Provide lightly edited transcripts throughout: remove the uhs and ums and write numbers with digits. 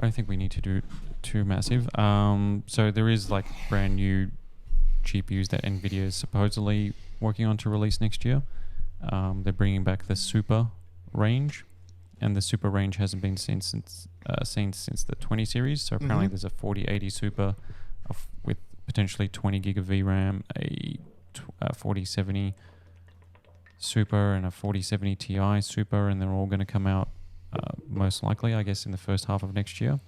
don't think we need to do too massive. So there is like brand new GPUs that NVIDIA is supposedly working on to release next year. They're bringing back the Super range, and the Super range hasn't been seen since the 20 series. So apparently there's a 4080 Super with potentially 20 gig of VRAM, a 4070 Super, and a 4070 Ti Super, and they're all going to come out most likely, I guess, in the first half of next year.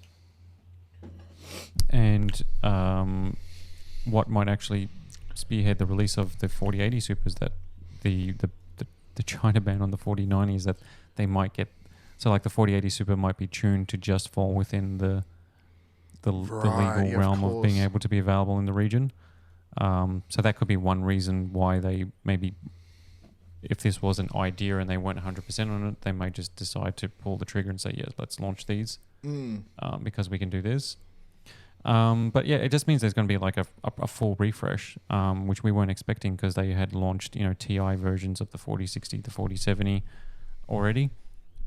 And what might actually spearhead the release of the 4080 Super is that the China ban on the 4090 is that they might get, so like the 4080 Super might be tuned to just fall within the legal realm of being able to be available in the region. So that could be one reason why they maybe, if this was an idea and they weren't 100% on it, they may just decide to pull the trigger and say, yes, let's launch these because we can do this. But yeah, it just means there's going to be like a full refresh, which we weren't expecting because they had launched, TI versions of the 4060, the 4070 already.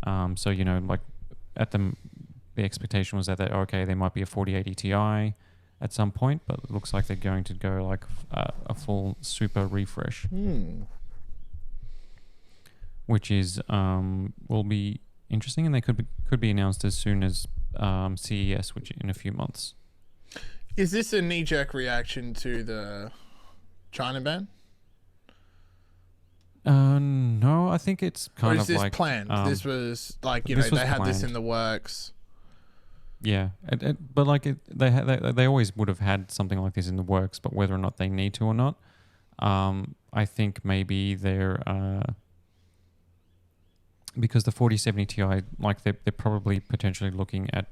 So, like at the expectation was that there might be a 4080 Ti at some point, but it looks like they're going to go like a full super refresh, which is will be interesting, and they could be announced as soon as CES, which in a few months. Is this a knee-jerk reaction to the China ban? No, I think it's kind of like... Or is this planned? This was like, they had this in the works. Yeah, but like they always would have had something like this in the works, but whether or not they need to or not, I think maybe they're... because the 4070 Ti, like they're probably potentially looking at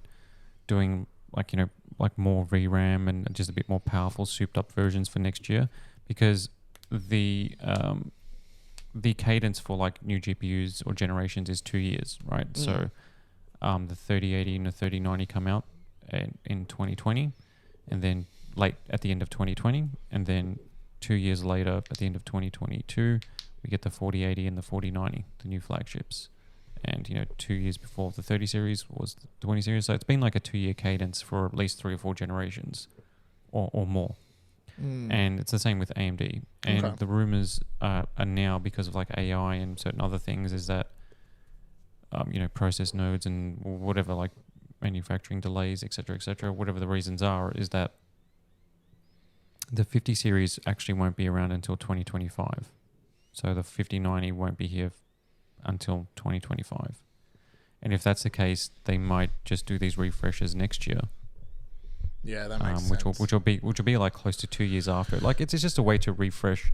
doing like, like more VRAM and just a bit more powerful souped up versions for next year, because the cadence for like new GPUs or generations is 2 years, right? So the 3080 and the 3090 come out in 2020, and then late at the end of 2020, and then 2 years later at the end of 2022 we get the 4080 and the 4090, the new flagships. And 2 years before the 30 series was the 20 series. So it's been like a 2 year cadence for at least 3 or 4 generations or more. And it's the same with AMD. And the rumors are now, because of like AI and certain other things, is that process nodes and whatever, like manufacturing delays, etc., whatever the reasons are, is that the 50 series actually won't be around until 2025. So the 5090 won't be here until 2025. And if that's the case, they might just do these refreshes next year. Yeah, that makes sense. Which will be like close to 2 years after. Like it's just a way to refresh.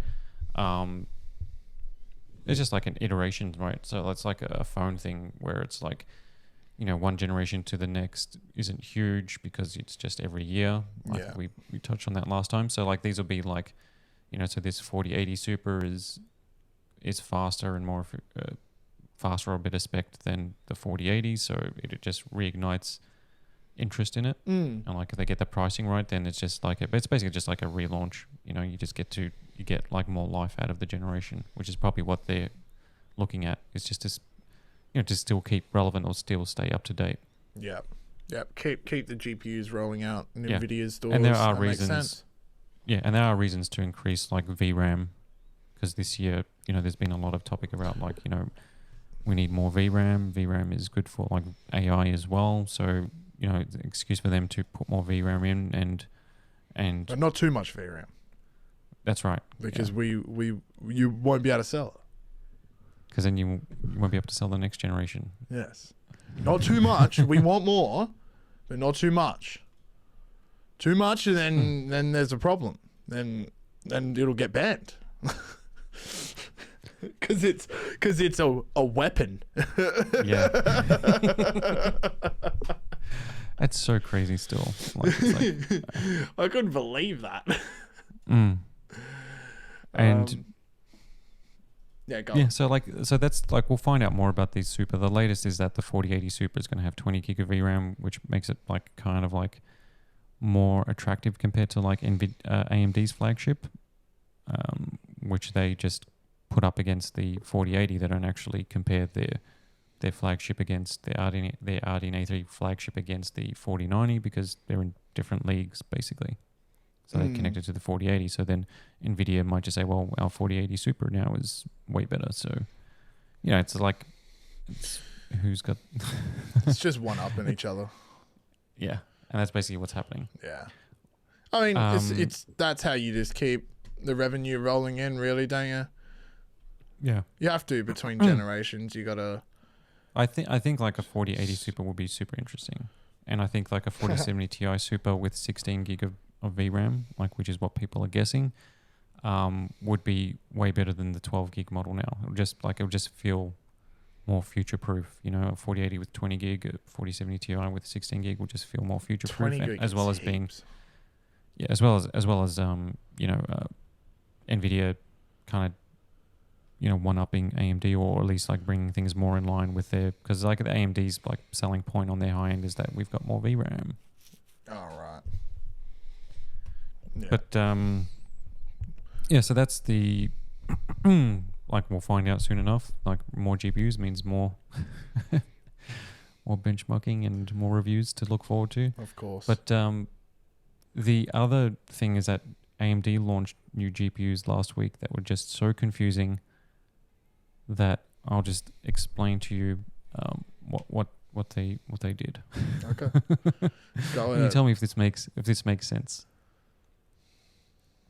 It's just like an iteration, right? So it's like a phone thing where it's like, one generation to the next isn't huge because it's just every year. Like we touched on that last time. So like these will be like, so this 4080 Super is faster and more faster or a better spec than the 4080, so it just reignites interest in it. And like if they get the pricing right, then it's just like it's basically just like a relaunch. You just get like more life out of the generation, which is probably what they're looking at. It's just to still keep relevant or still stay up to date. Yep. Keep the GPUs rolling out in NVIDIA's stores. And there are reasons. Yeah, and there are reasons to increase like VRAM, because this year, there's been a lot of topic about like, we need more VRAM. VRAM is good for like AI as well. So, it's an excuse for them to put more VRAM in and but not too much VRAM. That's right. Because you won't be able to sell it. Because then you won't be able to sell the next generation. Yes. Not too much. We want more, but not too much. Too much, and then there's a problem. Then it'll get banned. Because it's a weapon. Yeah. That's so crazy still. I couldn't believe that. And go on. So that's like, we'll find out more about these Super. The latest is that the 4080 Super is going to have 20 gig of VRAM, which makes it like kind of like more attractive compared to like AMD's flagship, which they just put up against the 4080. They don't actually compare their their flagship against their RDNA 3 flagship against the 4090 because they're in different leagues basically. So they're connected to the 4080. So then NVIDIA might just say, well, our 4080 Super now is way better. So, it's like, who's got... It's just one-upping each other. Yeah. And that's basically what's happening. Yeah. I mean, it's that's how you just keep the revenue rolling in, really, don't you? Yeah. You have to between generations. You got to... I think like a 4080 Super would be super interesting. And I think like a 4070 Ti Super with 16 gig of VRAM, like which is what people are guessing, would be way better than the 12 gig model now. It would just feel more future proof. A 4080 with 20 gig, a 4070 Ti with 16 gig will just feel more future proof, as well as being, as well as NVIDIA kind of one-upping AMD, or at least like bringing things more in line with their, because like the AMD's like selling point on their high end is that we've got more VRAM. Oh, right. Yeah. But so that's the like we'll find out soon enough. Like more GPUs means more more benchmarking and more reviews to look forward to. Of course. But the other thing is that AMD launched new GPUs last week that were just so confusing that I'll just explain to you what they did. Okay. Go ahead. Can you tell me if this makes sense?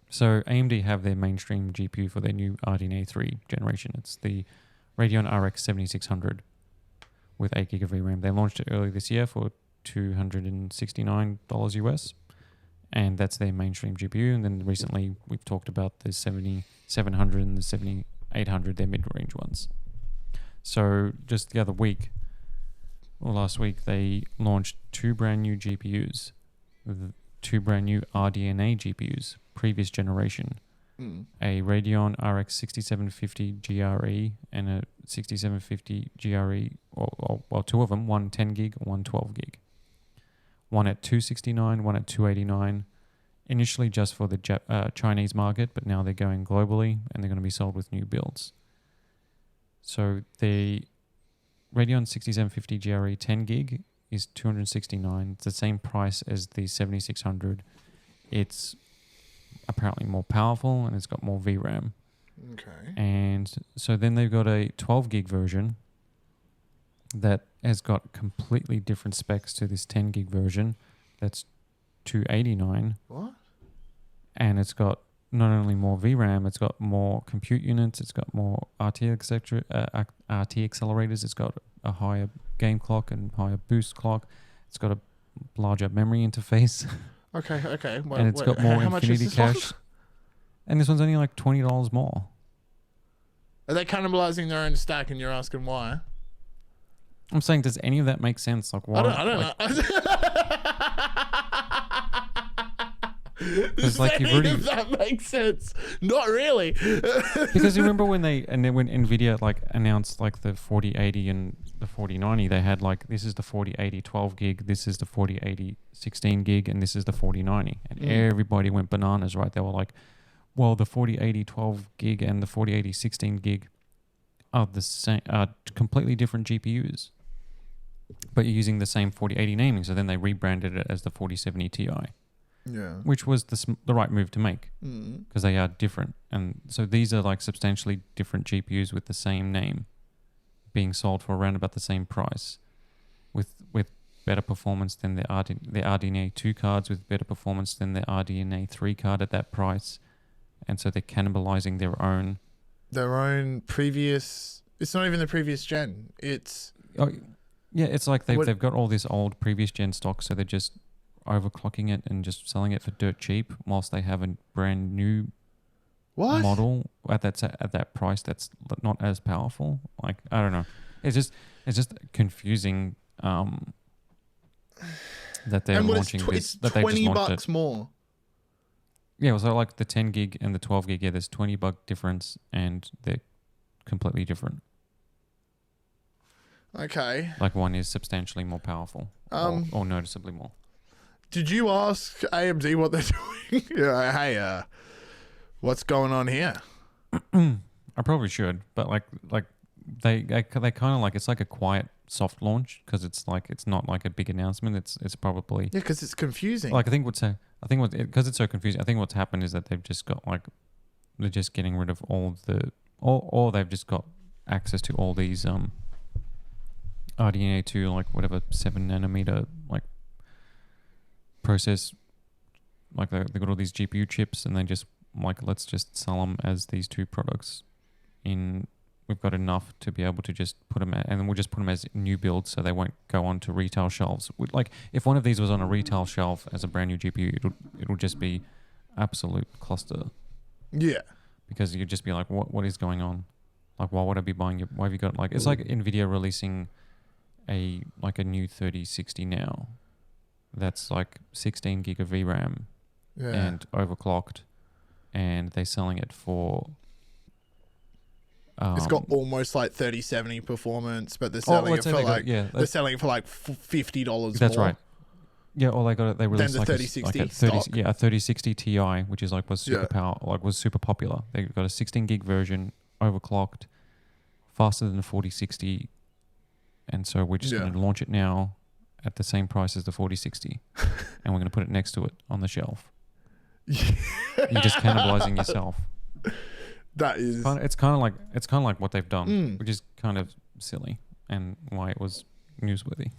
So AMD have their mainstream GPU for their new RDNA 3 generation. It's the Radeon RX 7600 with 8 gig of VRAM. They launched it early this year for $269 US, and that's their mainstream GPU. And then recently we've talked about the 7700 and the 7800, their mid-range ones. So just the other week, or last week, they launched two brand new GPUs, two brand new RDNA GPUs, previous generation. A Radeon RX 6750 GRE and a 6750 GRE, well, two of them, one 10 gig, one 12 gig. One at $269, one at $289. Initially just for the Chinese market, but now they're going globally and they're going to be sold with new builds. So the Radeon 6750 GRE 10 gig is $269. It's the same price as the 7600. It's apparently more powerful and it's got more VRAM. Okay. And so then they've got a 12 gig version that has got completely different specs to this 10 gig version. That's $289. What? And it's got not only more VRAM, it's got more compute units, it's got more RT accelerators, it's got a higher game clock and higher boost clock, it's got a larger memory interface. Okay. And it's got more Infinity Cache. And this one's only like $20 more. Are they cannibalizing their own stack and you're asking why? I'm saying, does any of that make sense? Like, why? I don't know. Does like any of that make sense? Not really. Because you remember when NVIDIA like announced like the 4080 and the 4090, they had like, this is the 4080 12 gig, this is the 4080 16 gig, and this is the 4090. And everybody went bananas, right? They were like, well, the 4080 12 gig and the 4080 16 gig are the same, are completely different GPUs, but you're using the same 4080 naming. So then they rebranded it as the 4070 Ti. Yeah. Which was the right move to make, because they are different. And so these are like substantially different GPUs with the same name being sold for around about the same price, with better performance than the RDNA 2 cards, with better performance than the RDNA 3 card at that price. And so they're cannibalizing their own previous... It's not even the previous gen. It's... Oh, yeah, it's like they've got all this old previous gen stock, so they're just overclocking it and just selling it for dirt cheap, whilst they have a brand new model at that price that's not as powerful. Like, I don't know, it's just confusing that they're launching this. That they just launched $20 more. Yeah, so like the 10 gig and the 12 gig, there's $20 difference, and they're completely different. Okay. Like one is substantially more powerful, or noticeably more. Did you ask AMD what they're doing? Yeah, hey, what's going on here? I probably should, but like they kind of like, it's like a quiet soft launch because it's not like a big announcement. It's probably Yeah, because it's confusing. like because it's so confusing. I think what's happened is that they've just got like they're just getting rid of or they've just got access to all these RDNA 2 like whatever 7 nanometer like process, like they got all these GPU chips and they just like, let's just sell them as these two products. We've got enough to be able to just put them and then we'll just put them as new builds so they won't go on to retail shelves. Like if one of these was on a retail shelf as a brand new GPU, it'll just be absolute cluster. Yeah. Because you'd just be like, what is going on? Like, why would I be buying why have you got like, it's like NVIDIA releasing a new 3060 now that's like 16 gig of VRAM and overclocked, and they're selling it for it's got almost like 3070 performance, but they're selling it for like they're selling it for like $50. That's more. right. Yeah, or they released the like 3060 a 3060 Ti, which is like was super popular. They got a 16 gig version, overclocked, faster than the 4060, and so we're just going to launch it now at the same price as the 4060, and we're going to put it next to it on the shelf. You're just cannibalizing yourself. That is. It's kind of like what they've done, which is kind of silly and why it was newsworthy.